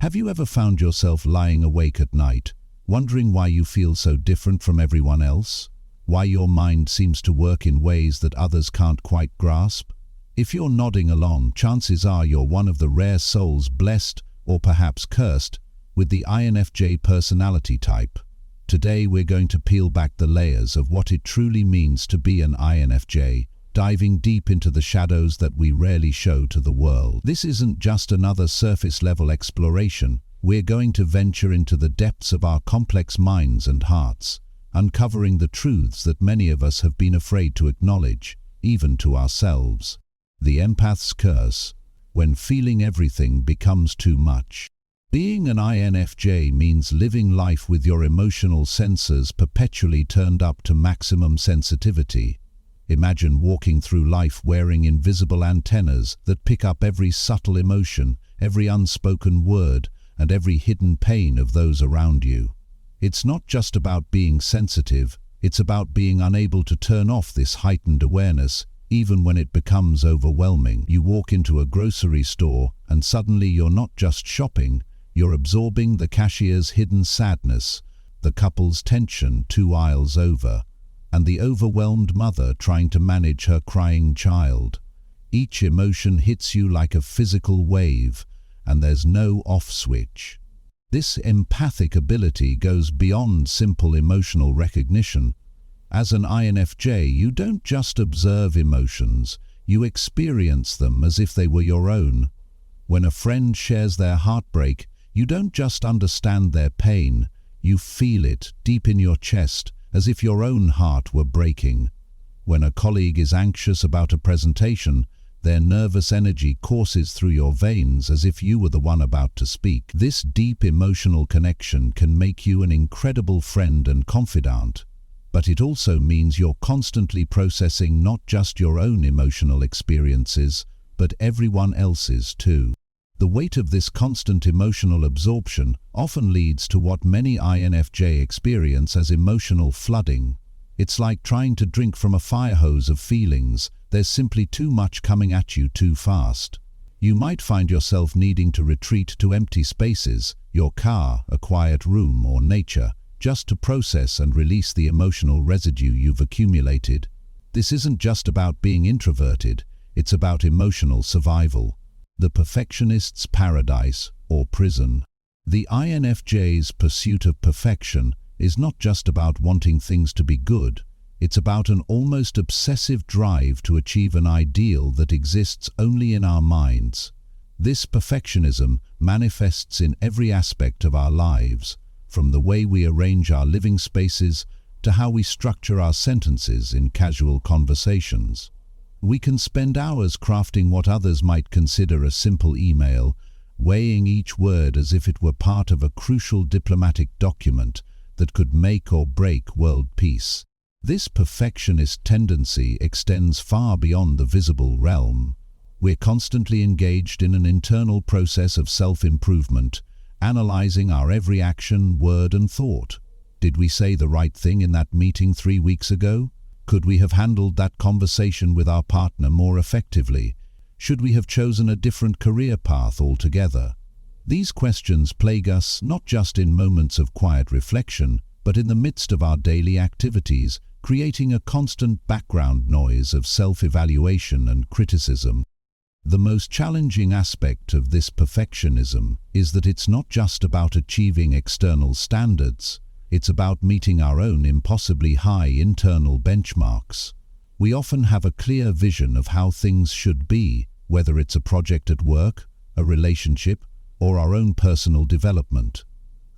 Have you ever found yourself lying awake at night, wondering why you feel so different from everyone else? Why your mind seems to work in ways that others can't quite grasp? If you're nodding along, chances are you're one of the rare souls blessed, or perhaps cursed, with the INFJ personality type. Today we're going to peel back the layers of what it truly means to be an INFJ, diving deep into the shadows that we rarely show to the world. This isn't just another surface-level exploration. We're going to venture into the depths of our complex minds and hearts, uncovering the truths that many of us have been afraid to acknowledge, even to ourselves. The Empaths Curse, when feeling everything becomes too much. Being an INFJ means living life with your emotional sensors perpetually turned up to maximum sensitivity. Imagine walking through life wearing invisible antennas that pick up every subtle emotion, every unspoken word, and every hidden pain of those around you. It's not just about being sensitive, it's about being unable to turn off this heightened awareness, even when it becomes overwhelming. You walk into a grocery store, and suddenly you're not just shopping, you're absorbing the cashier's hidden sadness, the couple's tension 2 aisles over, and the overwhelmed mother trying to manage her crying child. Each emotion hits you like a physical wave, and there's no off switch. This empathic ability goes beyond simple emotional recognition. As an INFJ, you don't just observe emotions, you experience them as if they were your own. When a friend shares their heartbreak, you don't just understand their pain, you feel it deep in your chest, as if your own heart were breaking. When a colleague is anxious about a presentation, their nervous energy courses through your veins as if you were the one about to speak. This deep emotional connection can make you an incredible friend and confidant, but it also means you're constantly processing not just your own emotional experiences, but everyone else's too. The weight of this constant emotional absorption often leads to what many INFJ experience as emotional flooding. It's like trying to drink from a fire hose of feelings. There's simply too much coming at you too fast. You might find yourself needing to retreat to empty spaces, your car, a quiet room, or nature, just to process and release the emotional residue you've accumulated. This isn't just about being introverted, it's about emotional survival. The perfectionist's paradise, or prison. The INFJ's pursuit of perfection is not just about wanting things to be good, it's about an almost obsessive drive to achieve an ideal that exists only in our minds. This perfectionism manifests in every aspect of our lives, from the way we arrange our living spaces to how we structure our sentences in casual conversations. We can spend hours crafting what others might consider a simple email, weighing each word as if it were part of a crucial diplomatic document that could make or break world peace. This perfectionist tendency extends far beyond the visible realm. We're constantly engaged in an internal process of self-improvement, analyzing our every action, word, and thought. Did we say the right thing in that meeting 3 weeks ago? Could we have handled that conversation with our partner more effectively? Should we have chosen a different career path altogether? These questions plague us not just in moments of quiet reflection, but in the midst of our daily activities, creating a constant background noise of self-evaluation and criticism. The most challenging aspect of this perfectionism is that it's not just about achieving external standards. It's about meeting our own impossibly high internal benchmarks. We often have a clear vision of how things should be, whether it's a project at work, a relationship, or our own personal development.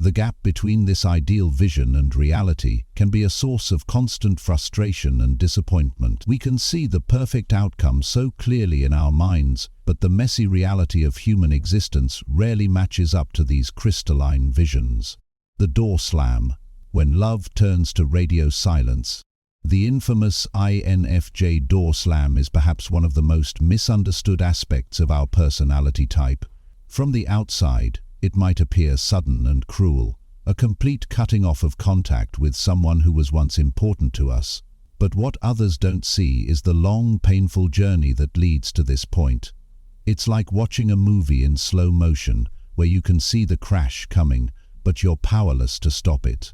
The gap between this ideal vision and reality can be a source of constant frustration and disappointment. We can see the perfect outcome so clearly in our minds, but the messy reality of human existence rarely matches up to these crystalline visions. The door slam. When love turns to radio silence. The infamous INFJ door slam is perhaps one of the most misunderstood aspects of our personality type. From the outside, it might appear sudden and cruel, a complete cutting off of contact with someone who was once important to us. But what others don't see is the long, painful journey that leads to this point. It's like watching a movie in slow motion, where you can see the crash coming, but you're powerless to stop it.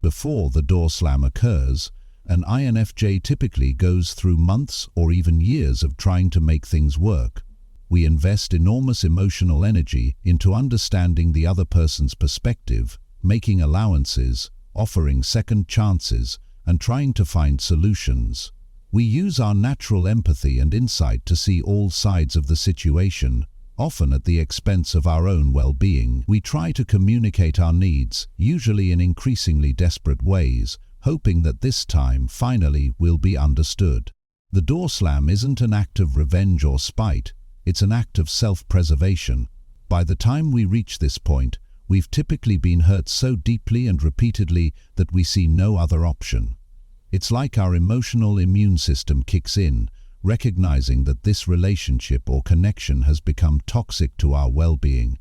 Before the door slam occurs, an INFJ typically goes through months or even years of trying to make things work. We invest enormous emotional energy into understanding the other person's perspective, making allowances, offering second chances, and trying to find solutions. We use our natural empathy and insight to see all sides of the situation, often at the expense of our own well-being. We try to communicate our needs, usually in increasingly desperate ways, hoping that this time, finally, we'll be understood. The door slam isn't an act of revenge or spite, it's an act of self-preservation. By the time we reach this point, we've typically been hurt so deeply and repeatedly that we see no other option. It's like our emotional immune system kicks in, recognizing that this relationship or connection has become toxic to our well-being.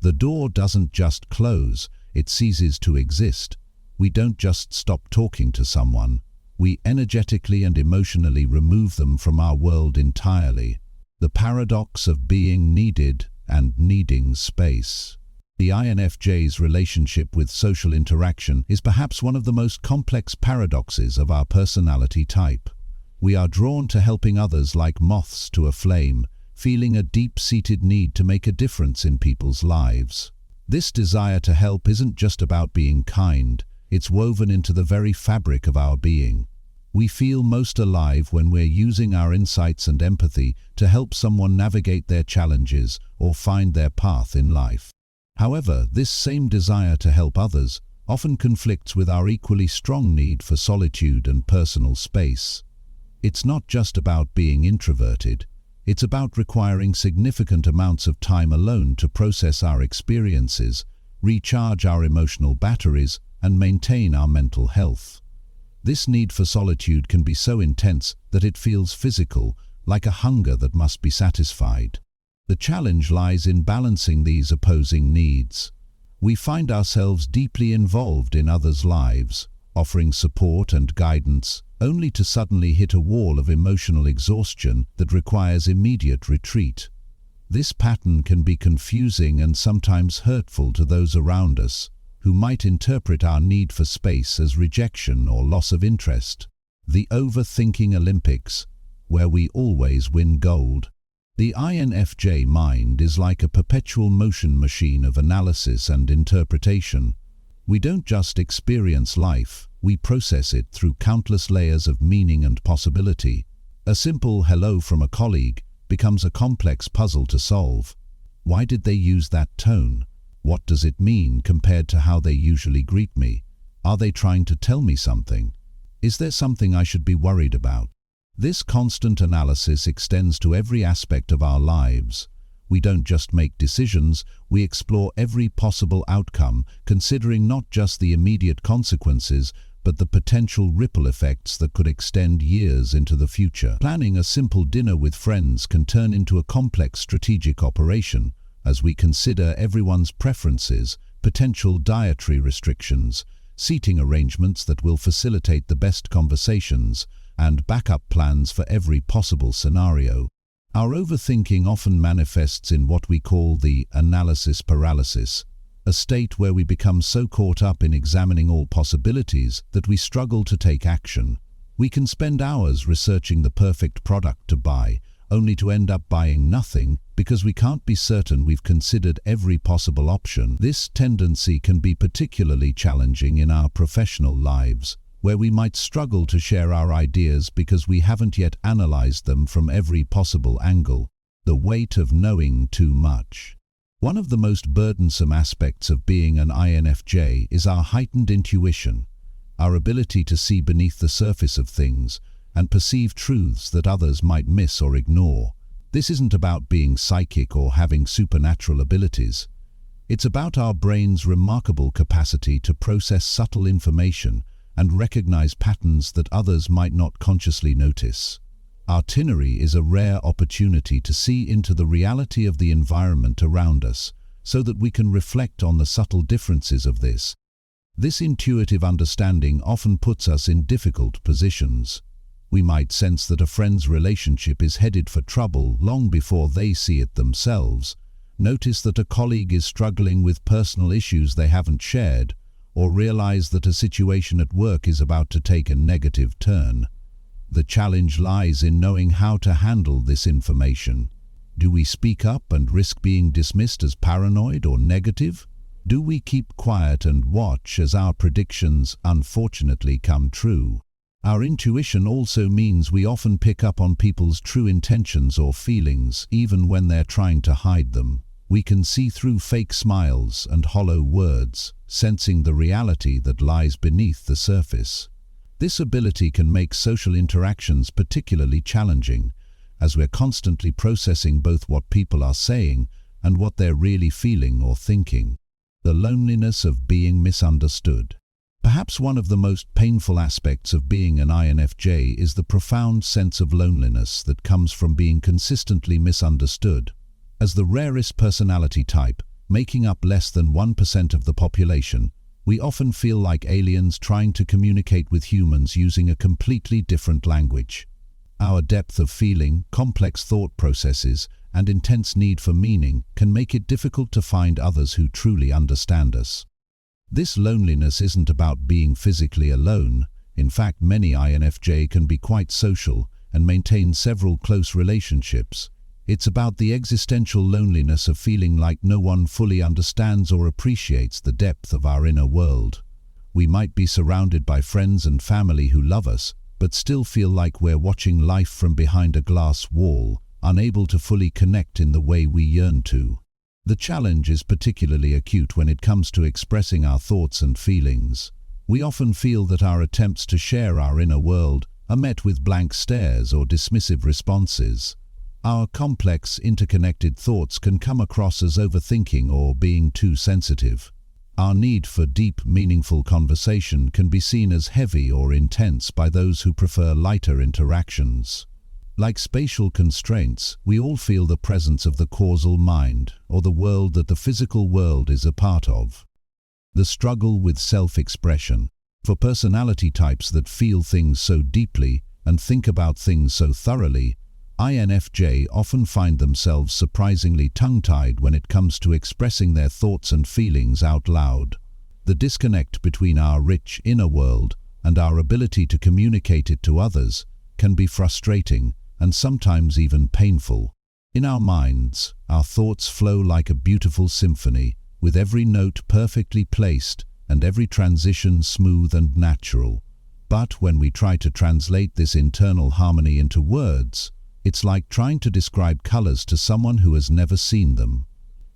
The door doesn't just close, it ceases to exist. We don't just stop talking to someone, we energetically and emotionally remove them from our world entirely. The paradox of being needed and needing space. The INFJ's relationship with social interaction is perhaps one of the most complex paradoxes of our personality type. We are drawn to helping others like moths to a flame, feeling a deep-seated need to make a difference in people's lives. This desire to help isn't just about being kind, it's woven into the very fabric of our being. We feel most alive when we're using our insights and empathy to help someone navigate their challenges or find their path in life. However, this same desire to help others often conflicts with our equally strong need for solitude and personal space. It's not just about being introverted, it's about requiring significant amounts of time alone to process our experiences, recharge our emotional batteries, and maintain our mental health. This need for solitude can be so intense that it feels physical, like a hunger that must be satisfied. The challenge lies in balancing these opposing needs. We find ourselves deeply involved in others' lives, offering support and guidance, only to suddenly hit a wall of emotional exhaustion that requires immediate retreat. This pattern can be confusing and sometimes hurtful to those around us, who might interpret our need for space as rejection or loss of interest. The overthinking Olympics, where we always win gold. The INFJ mind is like a perpetual motion machine of analysis and interpretation. We don't just experience life, we process it through countless layers of meaning and possibility. A simple hello from a colleague becomes a complex puzzle to solve. Why did they use that tone? What does it mean compared to how they usually greet me? Are they trying to tell me something? Is there something I should be worried about? This constant analysis extends to every aspect of our lives. We don't just make decisions, we explore every possible outcome, considering not just the immediate consequences, but the potential ripple effects that could extend years into the future. Planning a simple dinner with friends can turn into a complex strategic operation, as we consider everyone's preferences, potential dietary restrictions, seating arrangements that will facilitate the best conversations, and backup plans for every possible scenario. Our overthinking often manifests in what we call the analysis paralysis, a state where we become so caught up in examining all possibilities that we struggle to take action. We can spend hours researching the perfect product to buy, only to end up buying nothing because we can't be certain we've considered every possible option. This tendency can be particularly challenging in our professional lives, where we might struggle to share our ideas because we haven't yet analyzed them from every possible angle. The weight of knowing too much. One of the most burdensome aspects of being an INFJ is our heightened intuition, our ability to see beneath the surface of things and perceive truths that others might miss or ignore. This isn't about being psychic or having supernatural abilities. It's about our brain's remarkable capacity to process subtle information and recognize patterns that others might not consciously notice. Artillery is a rare opportunity to see into the reality of the environment around us, so that we can reflect on the subtle differences of this. This intuitive understanding often puts us in difficult positions. We might sense that a friend's relationship is headed for trouble long before they see it themselves, notice that a colleague is struggling with personal issues they haven't shared, or realize that a situation at work is about to take a negative turn. The challenge lies in knowing how to handle this information. Do we speak up and risk being dismissed as paranoid or negative? Do we keep quiet and watch as our predictions unfortunately come true? Our intuition also means we often pick up on people's true intentions or feelings, even when they're trying to hide them. We can see through fake smiles and hollow words, sensing the reality that lies beneath the surface. This ability can make social interactions particularly challenging, as we're constantly processing both what people are saying and what they're really feeling or thinking. The loneliness of being misunderstood. Perhaps one of the most painful aspects of being an INFJ is the profound sense of loneliness that comes from being consistently misunderstood. As the rarest personality type, making up less than 1% of the population, we often feel like aliens trying to communicate with humans using a completely different language. Our depth of feeling, complex thought processes, and intense need for meaning can make it difficult to find others who truly understand us. This loneliness isn't about being physically alone. In fact, many INFJ can be quite social and maintain several close relationships. It's about the existential loneliness of feeling like no one fully understands or appreciates the depth of our inner world. We might be surrounded by friends and family who love us, but still feel like we're watching life from behind a glass wall, unable to fully connect in the way we yearn to. The challenge is particularly acute when it comes to expressing our thoughts and feelings. We often feel that our attempts to share our inner world are met with blank stares or dismissive responses. Our complex, interconnected thoughts can come across as overthinking or being too sensitive. Our need for deep, meaningful conversation can be seen as heavy or intense by those who prefer lighter interactions. Like spatial constraints, we all feel the presence of the causal mind, or the world that the physical world is a part of. The struggle with self-expression. For personality types that feel things so deeply and think about things so thoroughly, INFJ often find themselves surprisingly tongue-tied when it comes to expressing their thoughts and feelings out loud. The disconnect between our rich inner world and our ability to communicate it to others can be frustrating and sometimes even painful. In our minds, our thoughts flow like a beautiful symphony, with every note perfectly placed and every transition smooth and natural. But when we try to translate this internal harmony into words, it's like trying to describe colors to someone who has never seen them.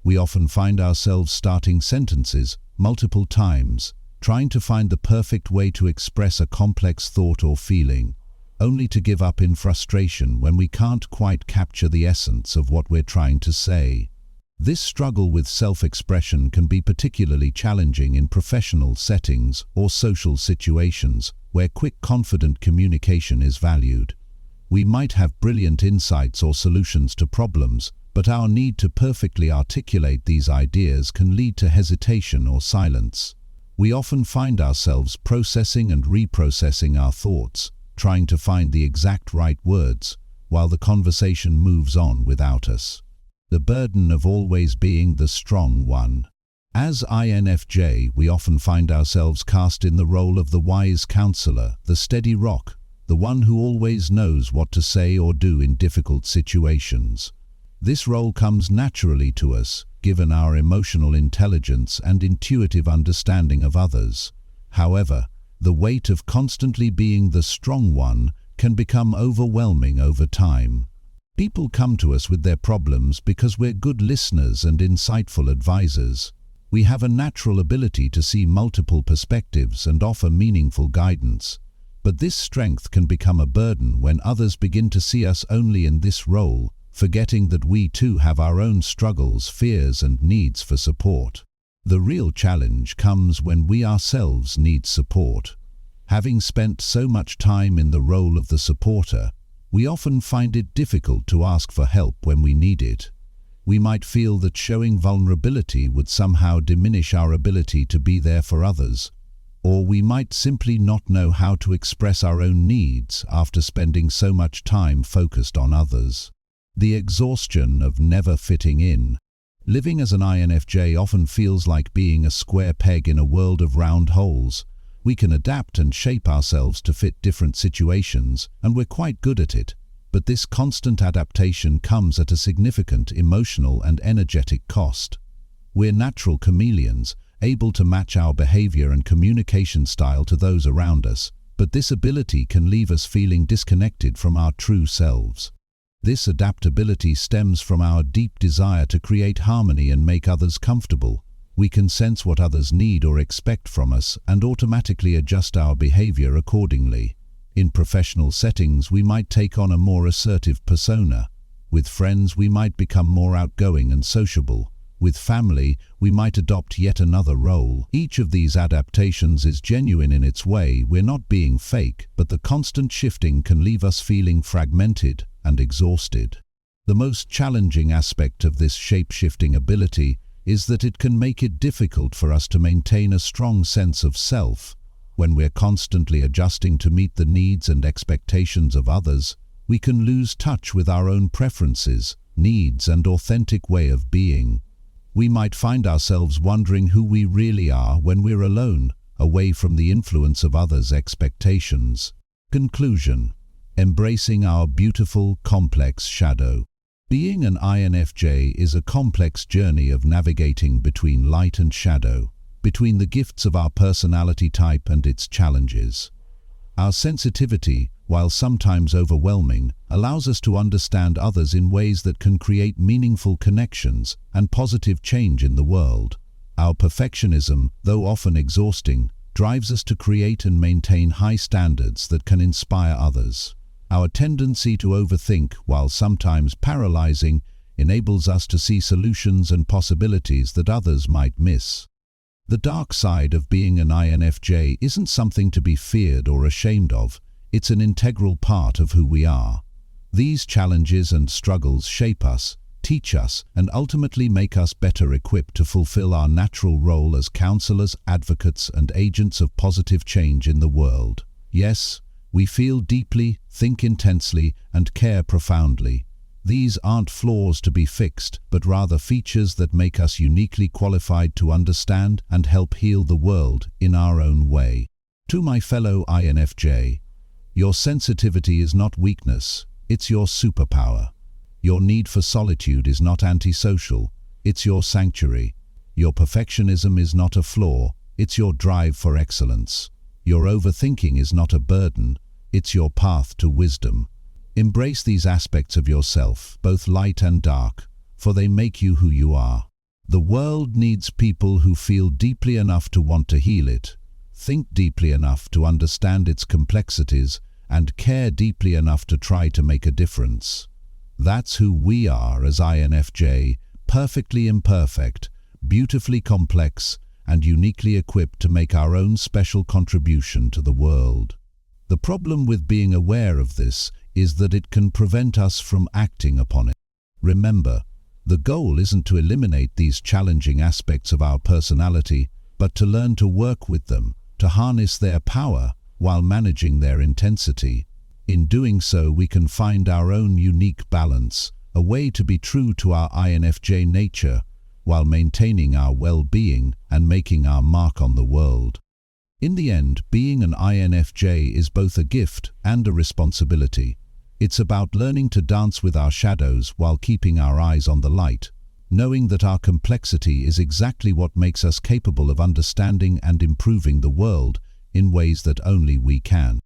We often find ourselves starting sentences multiple times, trying to find the perfect way to express a complex thought or feeling, only to give up in frustration when we can't quite capture the essence of what we're trying to say. This struggle with self-expression can be particularly challenging in professional settings or social situations where quick, confident communication is valued. We might have brilliant insights or solutions to problems, but our need to perfectly articulate these ideas can lead to hesitation or silence. We often find ourselves processing and reprocessing our thoughts, trying to find the exact right words, while the conversation moves on without us. The burden of always being the strong one. As INFJ, we often find ourselves cast in the role of the wise counselor, the steady rock, the one who always knows what to say or do in difficult situations. This role comes naturally to us, given our emotional intelligence and intuitive understanding of others. However, the weight of constantly being the strong one can become overwhelming over time. People come to us with their problems because we're good listeners and insightful advisors. We have a natural ability to see multiple perspectives and offer meaningful guidance. But this strength can become a burden when others begin to see us only in this role, forgetting that we too have our own struggles, fears, and needs for support. The real challenge comes when we ourselves need support. Having spent so much time in the role of the supporter, we often find it difficult to ask for help when we need it. We might feel that showing vulnerability would somehow diminish our ability to be there for others, or we might simply not know how to express our own needs after spending so much time focused on others. The exhaustion of never fitting in. Living as an INFJ often feels like being a square peg in a world of round holes. We can adapt and shape ourselves to fit different situations, and we're quite good at it. But this constant adaptation comes at a significant emotional and energetic cost. We're natural chameleons, able to match our behavior and communication style to those around us, but this ability can leave us feeling disconnected from our true selves. This adaptability stems from our deep desire to create harmony and make others comfortable. We can sense what others need or expect from us and automatically adjust our behavior accordingly. In professional settings, we might take on a more assertive persona. With friends, we might become more outgoing and sociable. With family, we might adopt yet another role. Each of these adaptations is genuine in its way. We're not being fake, but the constant shifting can leave us feeling fragmented and exhausted. The most challenging aspect of this shape-shifting ability is that it can make it difficult for us to maintain a strong sense of self. When we're constantly adjusting to meet the needs and expectations of others, we can lose touch with our own preferences, needs, and authentic way of being. We might find ourselves wondering who we really are when we're alone, away from the influence of others' expectations. Conclusion: embracing our beautiful, complex shadow. Being an INFJ is a complex journey of navigating between light and shadow, between the gifts of our personality type and its challenges. Our sensitivity, while sometimes overwhelming, allows us to understand others in ways that can create meaningful connections and positive change in the world. Our perfectionism, though often exhausting, drives us to create and maintain high standards that can inspire others. Our tendency to overthink, while sometimes paralyzing, enables us to see solutions and possibilities that others might miss. The dark side of being an INFJ isn't something to be feared or ashamed of. It's an integral part of who we are. These challenges and struggles shape us, teach us, and ultimately make us better equipped to fulfill our natural role as counselors, advocates, and agents of positive change in the world. Yes, we feel deeply, think intensely, and care profoundly. These aren't flaws to be fixed, but rather features that make us uniquely qualified to understand and help heal the world in our own way. To my fellow INFJ, your sensitivity is not weakness, it's your superpower. Your need for solitude is not antisocial, it's your sanctuary. Your perfectionism is not a flaw, it's your drive for excellence. Your overthinking is not a burden, it's your path to wisdom. Embrace these aspects of yourself, both light and dark, for they make you who you are. The world needs people who feel deeply enough to want to heal it, think deeply enough to understand its complexities, and care deeply enough to try to make a difference. That's who we are as INFJ, perfectly imperfect, beautifully complex, and uniquely equipped to make our own special contribution to the world. The problem with being aware of this is that it can prevent us from acting upon it. Remember, the goal isn't to eliminate these challenging aspects of our personality, but to learn to work with them, to harness their power while managing their intensity. In doing so, we can find our own unique balance, a way to be true to our INFJ nature, while maintaining our well-being and making our mark on the world. In the end, being an INFJ is both a gift and a responsibility. It's about learning to dance with our shadows while keeping our eyes on the light, knowing that our complexity is exactly what makes us capable of understanding and improving the world in ways that only we can.